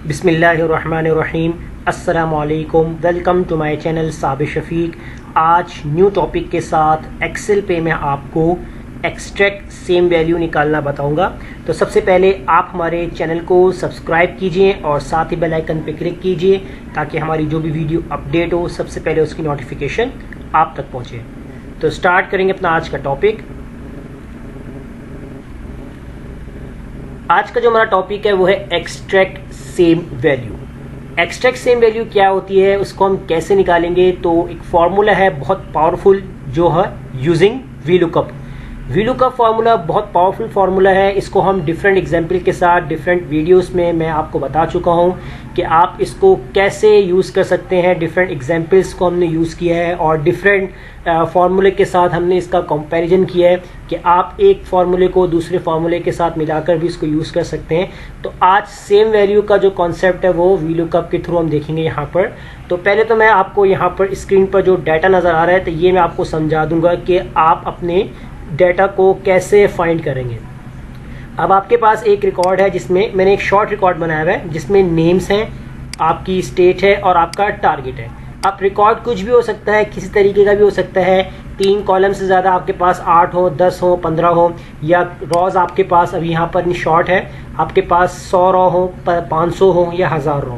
बिस्मिल्लाहिर्रहमानिर्रहीम। अस्सलामुअलैकुम। Welcome to my channel Sabir Shafiq. आज न्यू टॉपिक के साथ एक्सेल पे मैं आपको एक्सट्रैक्ट सेम वैल्यू निकालना बताऊंगा। तो सबसे पहले आप हमारे चैनल को सब्सक्राइब कीजिए और साथ ही बेल आइकन पे क्लिक कीजिए ताकि हमारी जो भी वीडियो अपडेट हो सबसे पहले उसकी नोटिफिकेशन आप तक पहुंचे। तो स्टार्ट करेंगे अपना आज का टॉपिक। आज का जो हमारा टॉपिक है वो है extract same value. Extract same value क्या होती है, उसको हम कैसे निकालेंगे। तो एक फॉर्मूला है बहुत पावरफुल जो है यूजिंग वीलुकअप। वीलुकअप फार्मूला बहुत पावरफुल फार्मूला है। इसको हम डिफरेंट एग्जाम्पल के साथ डिफरेंट वीडियोस में मैं आपको बता चुका हूं कि आप इसको कैसे यूज़ कर सकते हैं। डिफरेंट एग्जाम्पल्स को हमने यूज़ किया है और डिफरेंट फार्मूले के साथ हमने इसका कंपैरिजन किया है कि आप एक फार्मूले को दूसरे फार्मूले के साथ मिलाकर भी इसको यूज़ कर सकते हैं। तो आज सेम वैल्यू का जो कॉन्सेप्ट है वो वीलुकअप के थ्रू हम देखेंगे यहाँ पर। तो पहले तो मैं आपको यहाँ पर स्क्रीन पर जो डाटा नज़र आ रहा है तो ये मैं आपको समझा दूंगा कि आप अपने डेटा को कैसे फाइंड करेंगे। अब आपके पास एक रिकॉर्ड है जिसमें मैंने एक शॉर्ट रिकॉर्ड बनाया हुआ है जिसमें नेम्स हैं, आपकी स्टेट है और आपका टारगेट है। अब रिकॉर्ड कुछ भी हो सकता है, किसी तरीके का भी हो सकता है। 3 कॉलम से ज़्यादा आपके पास 8 हो, 10 हो, 15 हो, या रॉज आपके पास अभी यहाँ पर शॉर्ट है आपके पास 100 रॉ हो, 500 हो या 1000 रॉ।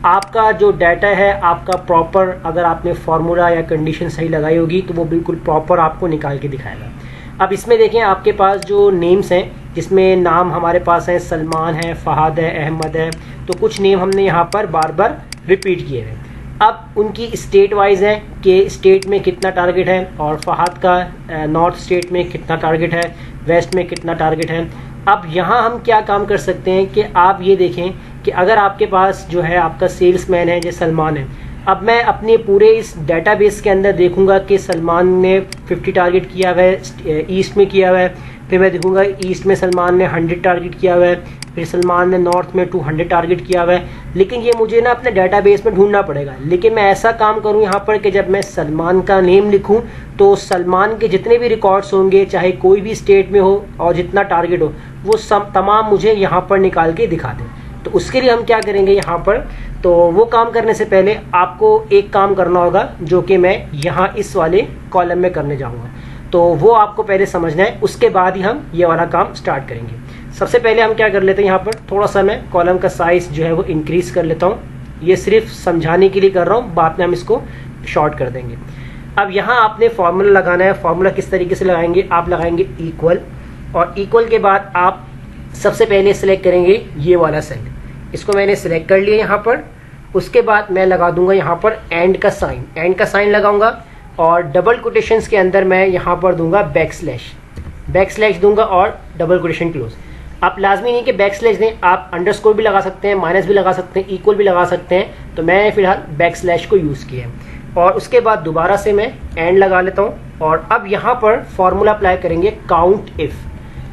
आपका जो डाटा है आपका प्रॉपर, अगर आपने फार्मूला या कंडीशन सही लगाई होगी तो वो बिल्कुल प्रॉपर आपको निकाल के दिखाएगा। अब इसमें देखें आपके पास जो नेम्स हैं जिसमें नाम हमारे पास हैं, सलमान है, फहद है, अहमद है। तो कुछ नेम हमने यहाँ पर बार बार रिपीट किए हैं। अब उनकी स्टेट वाइज है कि स्टेट में कितना टारगेट है और फहद का नॉर्थ स्टेट में कितना टारगेट है, वेस्ट में कितना टारगेट है। अब यहाँ हम क्या काम कर सकते हैं कि आप ये देखें कि अगर आपके पास जो है आपका सेल्समैन है जो सलमान है। अब मैं अपने पूरे इस डेटाबेस के अंदर देखूंगा कि सलमान ने 50 टारगेट किया हुआ है, ईस्ट में किया हुआ है। फिर मैं देखूंगा ईस्ट में सलमान ने 100 टारगेट किया हुआ है, फिर सलमान ने नॉर्थ में 200 टारगेट किया हुआ है। लेकिन ये मुझे ना अपने डेटाबेस में ढूंढना पड़ेगा। लेकिन मैं ऐसा काम करूं यहाँ पर कि जब मैं सलमान का नेम लिखूं तो सलमान के जितने भी रिकॉर्ड्स होंगे, चाहे कोई भी स्टेट में हो और जितना टारगेट हो, वो सब तमाम मुझे यहाँ पर निकाल के दिखा दें। तो उसके लिए हम क्या करेंगे यहाँ पर, तो वो काम करने से पहले आपको एक काम करना होगा जो कि मैं यहाँ इस वाले कॉलम में करने जाऊँगा। तो वो आपको पहले समझना है, उसके बाद ही हम ये वाला काम स्टार्ट करेंगे। सबसे पहले हम क्या कर लेते हैं, यहाँ पर थोड़ा सा मैं कॉलम का साइज जो है वो इंक्रीज कर लेता हूँ। ये सिर्फ समझाने के लिए कर रहा हूँ, बाद में हम इसको शॉर्ट कर देंगे। अब यहाँ आपने फॉर्मूला लगाना है। फॉर्मूला किस तरीके से लगाएंगे, आप लगाएंगे इक्वल, और इक्वल के बाद आप सबसे पहले सिलेक्ट करेंगे ये वाला सेल। इसको मैंने सिलेक्ट कर लिया यहाँ पर। उसके बाद मैं लगा दूंगा यहाँ पर एंड का साइन। एंड का साइन लगाऊंगा और डबल कोटेशंस के अंदर मैं यहाँ पर दूंगा बैकस्लैश दूंगा और डबल कोटेशन क्लोज। आप लाजमी नहीं कि बैकस्लैश दें, आप अंडरस्कोर भी लगा सकते हैं, माइनस भी लगा सकते हैं, इक्वल भी लगा सकते हैं। तो मैं फिलहाल बैकस्लैश को यूज़ किया है। और उसके बाद दोबारा से मैं एंड लगा लेता हूँ। और अब यहाँ पर फॉर्मूला अप्लाई करेंगे काउंट इफ़।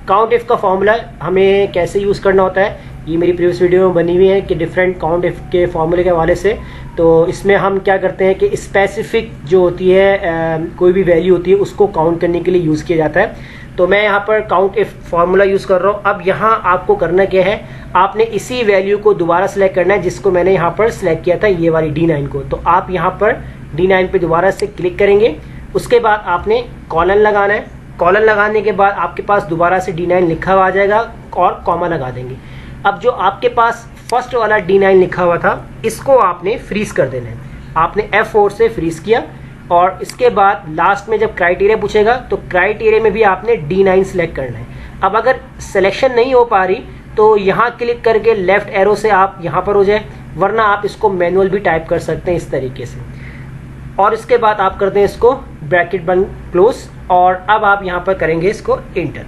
काउंट इफ़ का फॉर्मूला हमें कैसे यूज़ करना होता है, ये मेरी प्रीवियस वीडियो में बनी हुई है कि डिफरेंट काउंट इफ के फॉर्मूले के हवाले से। तो इसमें हम क्या करते हैं कि स्पेसिफिक जो होती है कोई भी वैल्यू होती है उसको काउंट करने के लिए यूज़ किया जाता है। तो मैं यहाँ पर काउंट इफ फार्मूला यूज़ कर रहा हूँ। अब यहाँ आपको करना क्या है, आपने इसी वैल्यू को दोबारा सेलेक्ट करना है जिसको मैंने यहाँ पर सेलेक्ट किया था, ये वाली D9 को। तो आप यहाँ पर D9 पे दोबारा से क्लिक करेंगे। उसके बाद आपने कॉलन लगाना है। कॉलन लगाने के बाद आपके पास दोबारा से D9 लिखा हुआ आ जाएगा और कॉमा लगा देंगे। अब जो आपके पास फर्स्ट वाला D9 लिखा हुआ था इसको आपने फ्रीज कर देना है। आपने F4 से फ्रीज किया और इसके बाद लास्ट में जब क्राइटेरिया पूछेगा तो क्राइटेरिया में भी आपने D9 सेलेक्ट करना है। अब अगर सिलेक्शन नहीं हो पा रही तो यहाँ क्लिक करके लेफ्ट एरो से आप यहाँ पर हो जाए, वरना आप इसको मैनुअल भी टाइप कर सकते हैं इस तरीके से। और इसके बाद आप करते हैं इसको ब्रैकेट बंद क्लोज, और अब आप यहाँ पर करेंगे इसको इंटर।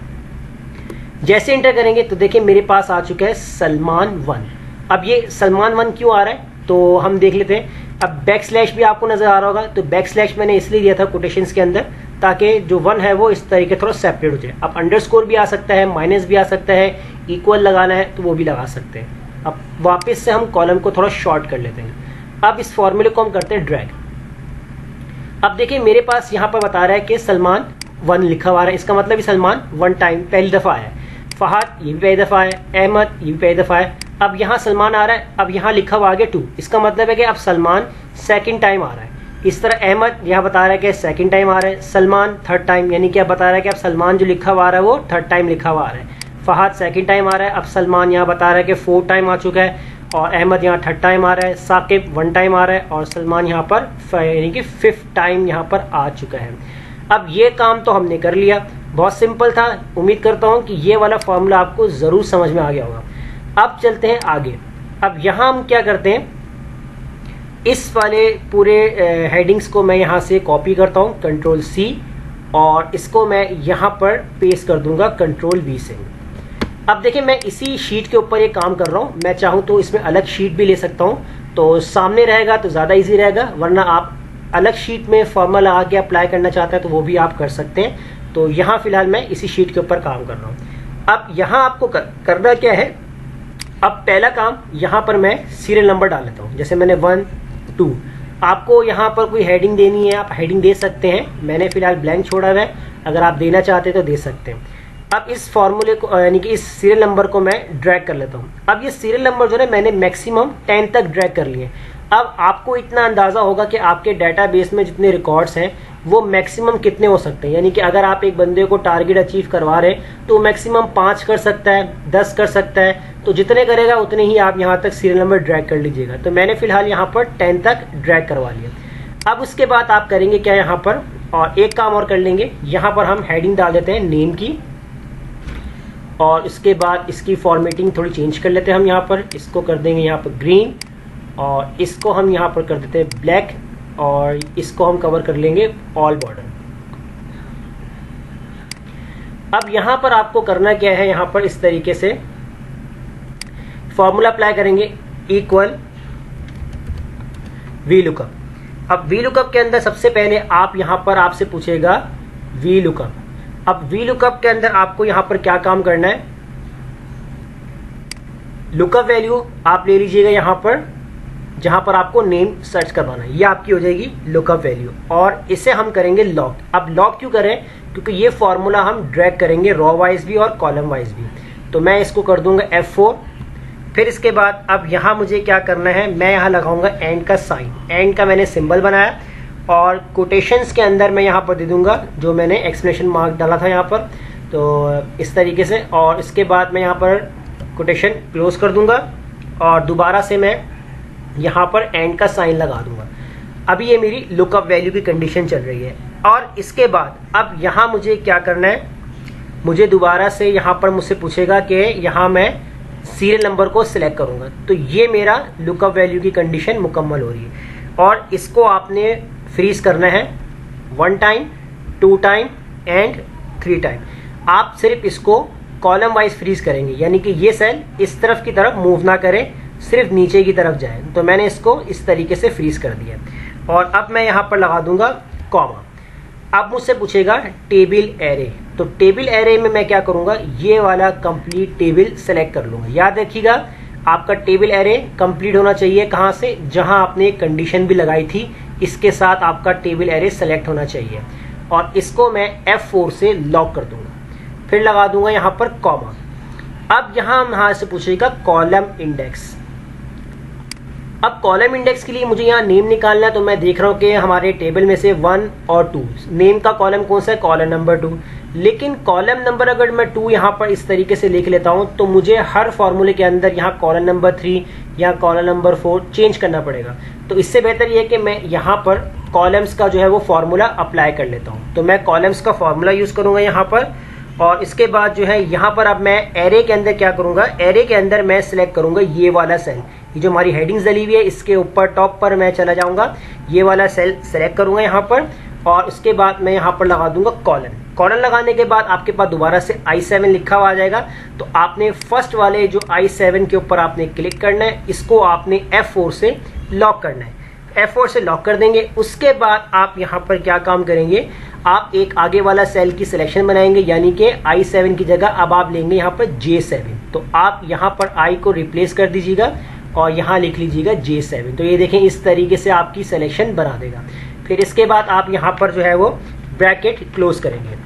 जैसे इंटर करेंगे तो देखिए मेरे पास आ चुका है सलमान 1। अब ये सलमान 1 क्यों आ रहा है तो हम देख लेते हैं। अब बैकस्लैश भी आपको नजर आ रहा होगा, तो बैकस्लैश मैंने इसलिए दिया था कोटेशंस के अंदर ताकि जो 1 है वो इस तरीके थोड़ा सेपरेट हो जाए। अब अंडरस्कोर भी आ सकता है, माइनस भी आ सकता है, इक्वल लगाना है तो वो भी लगा सकते हैं। अब वापस से हम कॉलम को थोड़ा शॉर्ट कर लेते हैं। अब इस फॉर्मूले को हम करते हैं ड्रैग। अब देखिए मेरे पास यहाँ पर बता रहा है कि सलमान 1 लिखा हुआ है, इसका मतलब सलमान 1 टाइम पहली दफ़ा आया है। फहद ये भी पहली दफ़ा है, अहमद ये भी पहली दफ़ा है, अब यहाँ सलमान आ रहा है, अब यहाँ लिखा हुआ आगे 2, इसका मतलब है कि अब सलमान सेकंड टाइम आ रहा है। इस तरह अहमद यहाँ बता रहा है कि सेकंड टाइम आ रहा है, सलमान थर्ड टाइम, यानी कि अब बता रहा है कि अब सलमान जो लिखा हुआ आ रहा है वो थर्ड टाइम लिखा हुआ आ रहा है। फहद सेकंड टाइम आ रहा है, अब सलमान यहाँ बता रहा है कि 4 टाइम आ चुका है, और अहमद यहाँ थर्ड टाइम आ रहा है, साकिब 1 टाइम आ रहा है, और सलमान यहाँ पर यानी कि 5th टाइम यहाँ पर आ चुका है। अब ये काम तो हमने कर लिया, बहुत सिंपल था। उम्मीद करता हूँ कि ये वाला फॉर्मूला आपको ज़रूर समझ में आ गया होगा। अब चलते हैं आगे। अब यहाँ हम क्या करते हैं, इस वाले पूरे हेडिंग्स को मैं यहाँ से कॉपी करता हूँ Ctrl+C, और इसको मैं यहाँ पर पेस्ट कर दूंगा Ctrl+V से। अब देखिए मैं इसी शीट के ऊपर ये काम कर रहा हूँ, मैं चाहूँ तो इसमें अलग शीट भी ले सकता हूँ, तो सामने रहेगा तो ज़्यादा इजी रहेगा, वरना आप अलग शीट में फॉर्मूला आके अप्लाई करना चाहते हैं तो वो भी आप कर सकते हैं। तो यहाँ फिलहाल मैं इसी शीट के ऊपर काम कर रहा हूँ। अब यहाँ आपको करना क्या है, अब पहला काम यहाँ पर मैं सीरियल नंबर डाल लेता हूँ, जैसे मैंने 1 2। आपको यहाँ पर कोई हेडिंग देनी है, आप हेडिंग दे सकते हैं, मैंने फिलहाल ब्लैंक छोड़ा हुआ है, अगर आप देना चाहते हैं तो दे सकते हैं। अब इस फॉर्मूले को यानी कि इस सीरियल नंबर को मैं ड्रैग कर लेता हूँ। अब ये सीरियल नंबर जो है मैंने मैक्सिमम 10 तक ड्रैग कर लिए। अब आपको इतना अंदाज़ा होगा कि आपके डाटाबेस में जितने रिकॉर्ड्स हैं वो मैक्सिमम कितने हो सकते हैं, यानी कि अगर आप एक बंदे को टारगेट अचीव करवा रहे हैं तो मैक्सिमम 5 कर सकता है, 10 कर सकता है, तो जितने करेगा उतने ही आप यहाँ तक सीरियल नंबर ड्रैग कर लीजिएगा। तो मैंने फिलहाल यहाँ पर 10 तक ड्रैग करवा लिया। अब उसके बाद आप करेंगे क्या यहाँ पर, और एक काम और कर लेंगे, यहाँ पर हम हेडिंग डाल देते हैं नेम की, और इसके बाद इसकी फॉर्मेटिंग थोड़ी चेंज कर लेते हैं हम। यहाँ पर इसको कर देंगे यहाँ पर ग्रीन, और इसको हम यहाँ पर कर देते हैं ब्लैक, और इसको हम कवर कर लेंगे ऑल बॉर्डर। अब यहाँ पर आपको करना क्या है, यहाँ पर इस तरीके से फॉर्मूला अप्लाई करेंगे, इक्वल VLOOKUP। अब VLOOKUP के अंदर सबसे पहले आप यहाँ पर आपसे पूछेगा VLOOKUP। अब VLOOKUP के अंदर आपको यहाँ पर क्या काम करना है, लुकअप वैल्यू आप ले लीजिएगा यहाँ पर, जहाँ पर आपको नेम सर्च करवाना है, ये आपकी हो जाएगी लुकअप वैल्यू, और इसे हम करेंगे लॉक। अब लॉक क्यों करें, क्योंकि ये फॉर्मूला हम ड्रैग करेंगे रॉ वाइज भी और कॉलम वाइज भी। तो मैं इसको कर दूंगा F4। फिर इसके बाद अब यहाँ मुझे क्या करना है, मैं यहाँ लगाऊंगा एंड का साइन, एंड का मैंने सिंबल बनाया, और कोटेशंस के अंदर मैं यहाँ पर दे दूंगा जो मैंने एक्सक्लेमेशन मार्क डाला था यहाँ पर, तो इस तरीके से। और इसके बाद मैं यहाँ पर कोटेशन क्लोज कर दूंगा, और दोबारा से मैं यहाँ पर एंड का साइन लगा दूंगा। अभी ये मेरी लुकअप वैल्यू की कंडीशन चल रही है। और इसके बाद अब यहाँ मुझे क्या करना है, मुझे दोबारा से यहाँ पर मुझसे पूछेगा कि यहाँ मैं सीरियल नंबर को सिलेक्ट करूँगा, तो ये मेरा लुकअप वैल्यू की कंडीशन मुकम्मल हो रही है। और इसको आपने फ्रीज करना है 1 टाइम, 2 टाइम एंड 3 टाइम। आप सिर्फ इसको कॉलम वाइज फ्रीज करेंगे, यानी कि ये सेल इस तरफ की तरफ मूव ना करे, सिर्फ नीचे की तरफ जाए। तो मैंने इसको इस तरीके से फ्रीज कर दिया, और अब मैं यहाँ पर लगा दूंगा कॉमा। अब मुझसे पूछेगा टेबल एरे, तो टेबल एरे में मैं क्या करूँगा, ये वाला कंप्लीट टेबल सेलेक्ट कर लूँगा। याद रखिएगा आपका टेबल एरे कंप्लीट होना चाहिए कहाँ से, जहाँ आपने कंडीशन भी लगाई थी इसके साथ आपका टेबल एरे सेलेक्ट होना चाहिए। और इसको मैं F4 से लॉक कर दूंगा, फिर लगा दूंगा यहाँ पर कॉमा। अब यहाँ से पूछेगा कॉलम इंडेक्स। अब कॉलम इंडेक्स के लिए मुझे यहाँ नेम निकालना है, तो मैं देख रहा हूँ कि हमारे टेबल में से 1 और 2, नेम का कॉलम कौन सा है, कॉलम नंबर 2। लेकिन कॉलम नंबर अगर मैं 2 यहाँ पर इस तरीके से लिख लेता हूँ तो मुझे हर फॉर्मूले के अंदर यहाँ कॉलम नंबर 3 या कॉलम नंबर 4 चेंज करना पड़ेगा। तो इससे बेहतर ये है कि मैं यहाँ पर कॉलम्स का जो है वो फॉर्मूला अप्लाई कर लेता हूँ। तो मैं कॉलम्स का फॉर्मूला यूज़ करूँगा यहाँ पर, और इसके बाद जो है यहाँ पर अब मैं एरे के अंदर क्या करूँगा, एरे के अंदर मैं सिलेक्ट करूँगा ये वाला सेल, ये जो हमारी हेडिंग्स डली हुई है इसके ऊपर टॉप पर मैं चला जाऊँगा, ये वाला सेल सेलेक्ट करूँगा यहाँ पर, और उसके बाद मैं यहाँ पर लगा दूंगा कॉलन। कॉलन लगाने के बाद आपके पास दोबारा से I7 लिखा हुआ आ जाएगा। तो आपने फर्स्ट वाले जो I7 के ऊपर आपने क्लिक करना है, इसको आपने F4 से लॉक करना है। F4 से लॉक कर देंगे। उसके बाद आप यहाँ पर क्या काम करेंगे, आप एक आगे वाला सेल की सिलेक्शन बनाएंगे, यानी कि I7 की जगह अब आप लेंगे यहाँ पर J7। तो आप यहाँ पर I को रिप्लेस कर दीजिएगा और यहाँ लिख लीजिएगा J7। तो ये देखें इस तरीके से आपकी सिलेक्शन बना देगा। फिर इसके बाद आप यहाँ पर जो है वो ब्रैकेट क्लोज करेंगे।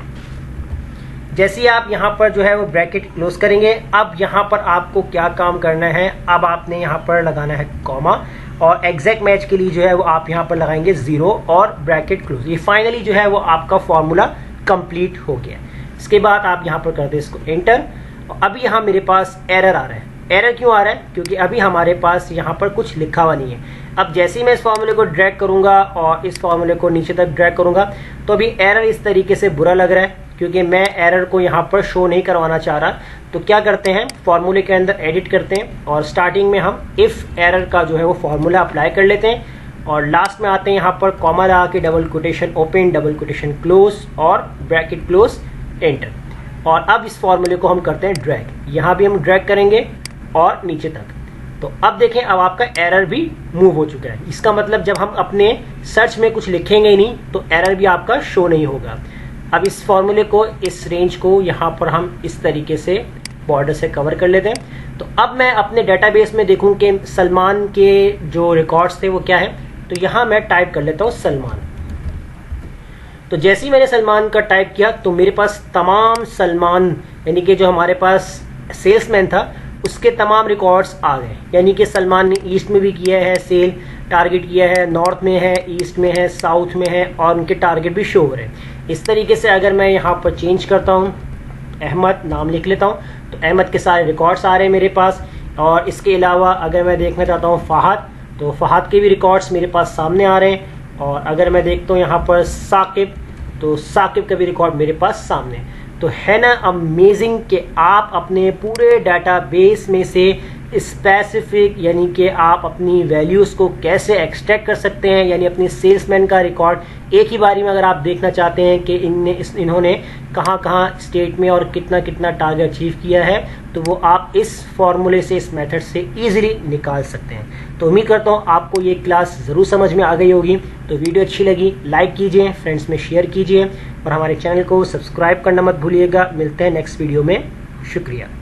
जैसे ही आप यहाँ पर जो है वो ब्रैकेट क्लोज करेंगे, अब यहाँ पर आपको क्या काम करना है, अब आपने यहाँ पर लगाना है कॉमा और एग्जैक्ट मैच के लिए जो है वो आप यहाँ पर लगाएंगे 0 और ब्रैकेट क्लोज। ये फाइनली जो है वो आपका फॉर्मूला कंप्लीट हो गया। इसके बाद आप यहाँ पर कर दें इसको एंटर। अभी यहाँ मेरे पास एरर आ रहा है। एरर क्यों आ रहा है? क्योंकि अभी हमारे पास यहाँ पर कुछ लिखा हुआ नहीं है। अब जैसे ही मैं इस फॉर्मूले को ड्रैग करूंगा और इस फॉर्मूले को नीचे तक ड्रैग करूंगा तो अभी एरर इस तरीके से बुरा लग रहा है, क्योंकि मैं एरर को यहाँ पर शो नहीं करवाना चाह रहा। तो क्या करते हैं, फॉर्मूले के अंदर एडिट करते हैं और स्टार्टिंग में हम इफ एरर का जो है वो फॉर्मूला अप्लाई कर लेते हैं और लास्ट में आते हैं यहाँ पर कॉमा लगा के double quotation open double quotation close और ब्रैकेट क्लोज एंटर। और अब इस फॉर्मूले को हम करते हैं ड्रैग, यहाँ भी हम ड्रैग करेंगे और नीचे तक। तो अब देखें, अब आपका एरर भी मूव हो चुका है। इसका मतलब जब हम अपने सर्च में कुछ लिखेंगे ही नहीं तो एरर भी आपका शो नहीं होगा। अब इस फॉर्मूले को, इस रेंज को यहाँ पर हम इस तरीके से बॉर्डर से कवर कर लेते हैं। तो अब मैं अपने डेटाबेस में देखूं कि सलमान के जो रिकॉर्ड्स थे वो क्या है। तो यहाँ मैं टाइप कर लेता हूँ सलमान। तो जैसे ही मैंने सलमान का टाइप किया तो मेरे पास तमाम सलमान यानी कि जो हमारे पास सेल्समैन था उसके तमाम रिकॉर्ड्स आ गए। यानी कि सलमान ने ईस्ट में भी किया है सेल, टारगेट किया है, नॉर्थ में है, ईस्ट में है, साउथ में है और उनके टारगेट भी शो हो रहे हैं। इस तरीके से अगर मैं यहाँ पर चेंज करता हूँ, अहमद नाम लिख लेता हूँ, तो अहमद के सारे रिकॉर्ड्स आ रहे हैं मेरे पास। और इसके अलावा अगर मैं देखना चाहता हूँ फहद, तो फहद के भी रिकॉर्ड्स मेरे पास सामने आ रहे हैं। और अगर मैं देखता हूँ यहाँ पर साकिब, तो साकिब का भी रिकॉर्ड मेरे पास सामने है। तो है ना अमेजिंग कि आप अपने पूरे डाटाबेस में से स्पेसिफिक यानी कि आप अपनी वैल्यूज़ को कैसे एक्सट्रैक्ट कर सकते हैं। यानी अपने सेल्समैन का रिकॉर्ड एक ही बारी में अगर आप देखना चाहते हैं कि इन्होंने कहाँ स्टेट में और कितना टारगेट अचीव किया है, तो वो आप इस फॉर्मूले से, इस मेथड से ईजिली निकाल सकते हैं। तो उम्मीद करता हूँ आपको ये क्लास ज़रूर समझ में आ गई होगी। तो वीडियो अच्छी लगी लाइक कीजिए, फ्रेंड्स में शेयर कीजिए और हमारे चैनल को सब्सक्राइब करना मत भूलिएगा। मिलते हैं नेक्स्ट वीडियो में। शुक्रिया।